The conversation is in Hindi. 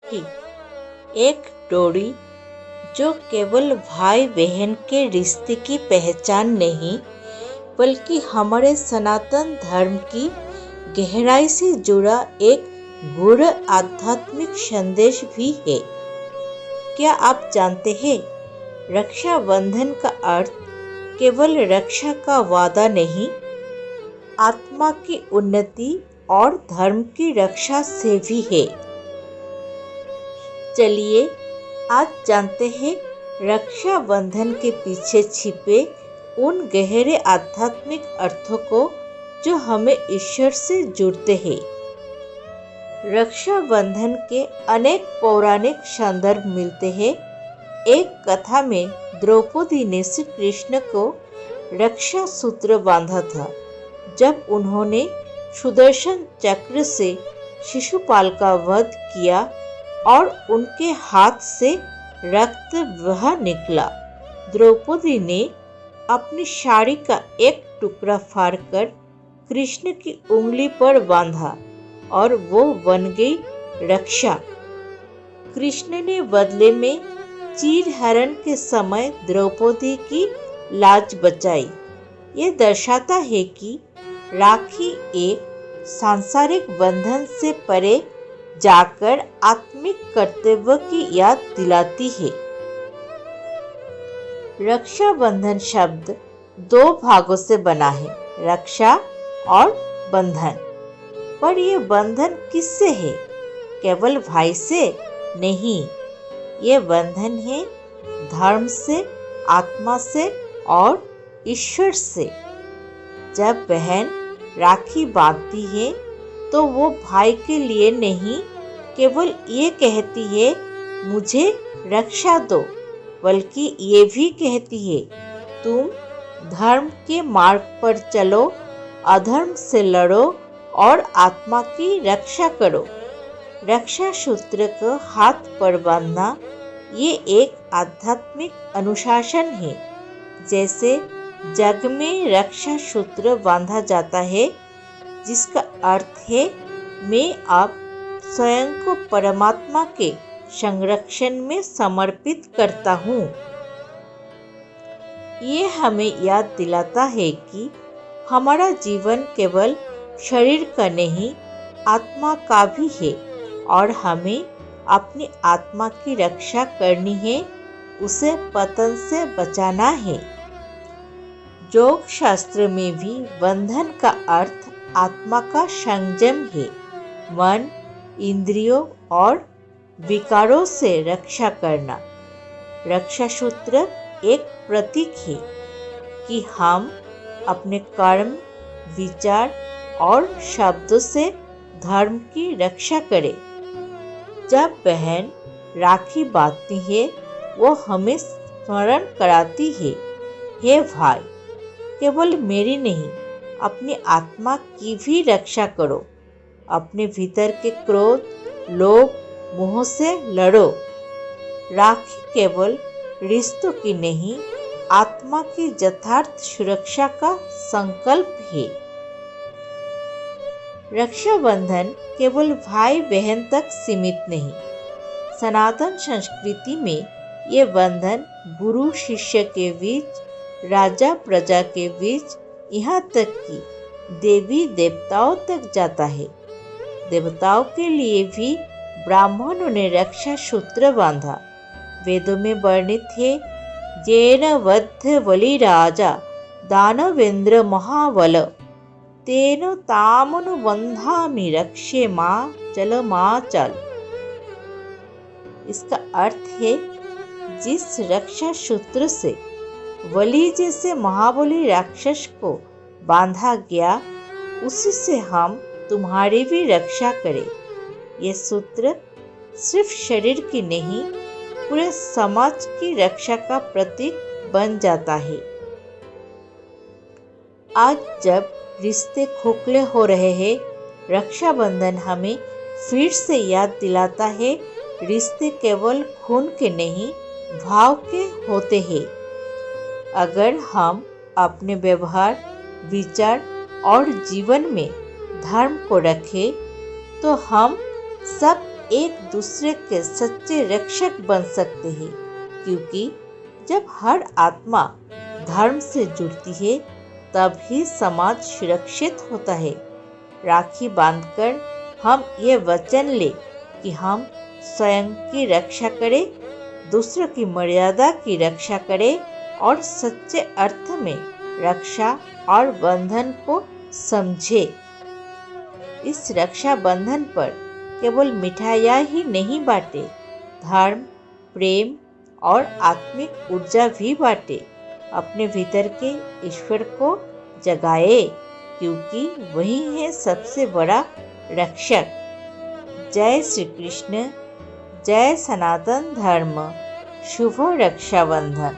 थी, एक डोरी जो केवल भाई बहन के रिश्ते की पहचान नहीं बल्कि हमारे सनातन धर्म की गहराई से जुड़ा एक गूढ़ आध्यात्मिक संदेश भी है। क्या आप जानते हैं, रक्षाबंधन का अर्थ केवल रक्षा का वादा नहीं, आत्मा की उन्नति और धर्म की रक्षा से भी है। चलिए आज जानते हैं रक्षाबंधन के पीछे छिपे उन गहरे आध्यात्मिक अर्थों को जो हमें ईश्वर से जुड़ते हैं। रक्षाबंधन के अनेक पौराणिक संदर्भ मिलते हैं। एक कथा में द्रौपदी ने श्री कृष्ण को रक्षा सूत्र बांधा था जब उन्होंने सुदर्शन चक्र से शिशुपाल का वध किया और उनके हाथ से रक्त बह निकला। द्रौपदी ने अपनी साड़ी का एक टुकड़ा फाड़कर कृष्ण की उंगली पर बांधा और वो बन गई रक्षा। कृष्ण ने बदले में चीरहरण के समय द्रौपदी की लाज बचाई। ये दर्शाता है कि राखी एक सांसारिक बंधन से परे जाकर आत्मिक कर्तव्य की याद दिलाती है। रक्षाबंधन शब्द दो भागों से बना है, रक्षा और बंधन। पर यह बंधन किससे है? केवल भाई से नहीं, ये बंधन है धर्म से, आत्मा से और ईश्वर से। जब बहन राखी बांधती है तो वो भाई के लिए नहीं केवल ये कहती है मुझे रक्षा दो, बल्कि ये भी कहती है तुम धर्म के मार्ग पर चलो, अधर्म से लड़ो और आत्मा की रक्षा करो। रक्षा सूत्र को हाथ पर बांधना ये एक आध्यात्मिक अनुशासन है। जैसे जग में रक्षा सूत्र बांधा जाता है जिसका अर्थ है मैं अब स्वयं को परमात्मा के संरक्षण में समर्पित करता हूँ। ये हमें याद दिलाता है कि हमारा जीवन केवल शरीर का नहीं, आत्मा का भी है और हमें अपनी आत्मा की रक्षा करनी है, उसे पतन से बचाना है। योग शास्त्र में भी बंधन का अर्थ आत्मा का संयम है, मन, इंद्रियों और विकारों से रक्षा करना। रक्षा सूत्र एक प्रतीक है कि हम अपने कर्म, विचार और शब्दों से धर्म की रक्षा करें। जब बहन राखी बांधती है वो हमें स्मरण कराती है, हे भाई, केवल मेरी नहीं अपनी आत्मा की भी रक्षा करो। अपने भीतर के क्रोध, लोभ, मोह से लड़ो। राखी केवल रिश्तों की नहीं, आत्मा की यथार्थ सुरक्षा का संकल्प है। रक्षाबंधन केवल भाई बहन तक सीमित नहीं। सनातन संस्कृति में ये बंधन गुरु शिष्य के बीच, राजा प्रजा के बीच, यहाँ तक कि देवी देवताओं तक जाता है। देवताओं के लिए भी ब्राह्मणों ने रक्षा सूत्र बांधा। वेदों में वर्णित है जेन वध बलि राजा दानवेंद्र महाबल तेन तामनु बंधामि रक्षे माँ चल माँ चल। इसका अर्थ है जिस रक्षा सूत्र से बलि जैसे महाबली राक्षस को बांधा गया उसी से हम तुम्हारी भी रक्षा करें। ये सूत्र सिर्फ शरीर की नहीं, पूरे समाज की रक्षा का प्रतीक बन जाता है। आज जब रिश्ते खोखले हो रहे हैं, रक्षाबंधन हमें फिर से याद दिलाता है रिश्ते केवल खून के नहीं, भाव के होते हैं। अगर हम अपने व्यवहार, विचार और जीवन में धर्म को रखें तो हम सब एक दूसरे के सच्चे रक्षक बन सकते हैं, क्योंकि जब हर आत्मा धर्म से जुड़ती है तब ही समाज सुरक्षित होता है। राखी बांधकर हम ये वचन ले कि हम स्वयं की रक्षा करें, दूसरों की मर्यादा की रक्षा करें और सच्चे अर्थ में रक्षा और बंधन को समझे। इस रक्षा बंधन पर केवल मिठाइयाँ ही नहीं बांटे, धर्म, प्रेम और आत्मिक ऊर्जा भी बांटे। अपने भीतर के ईश्वर को जगाए, क्योंकि वही है सबसे बड़ा रक्षक। जय श्री कृष्ण, जय सनातन धर्म, शुभ रक्षाबंधन।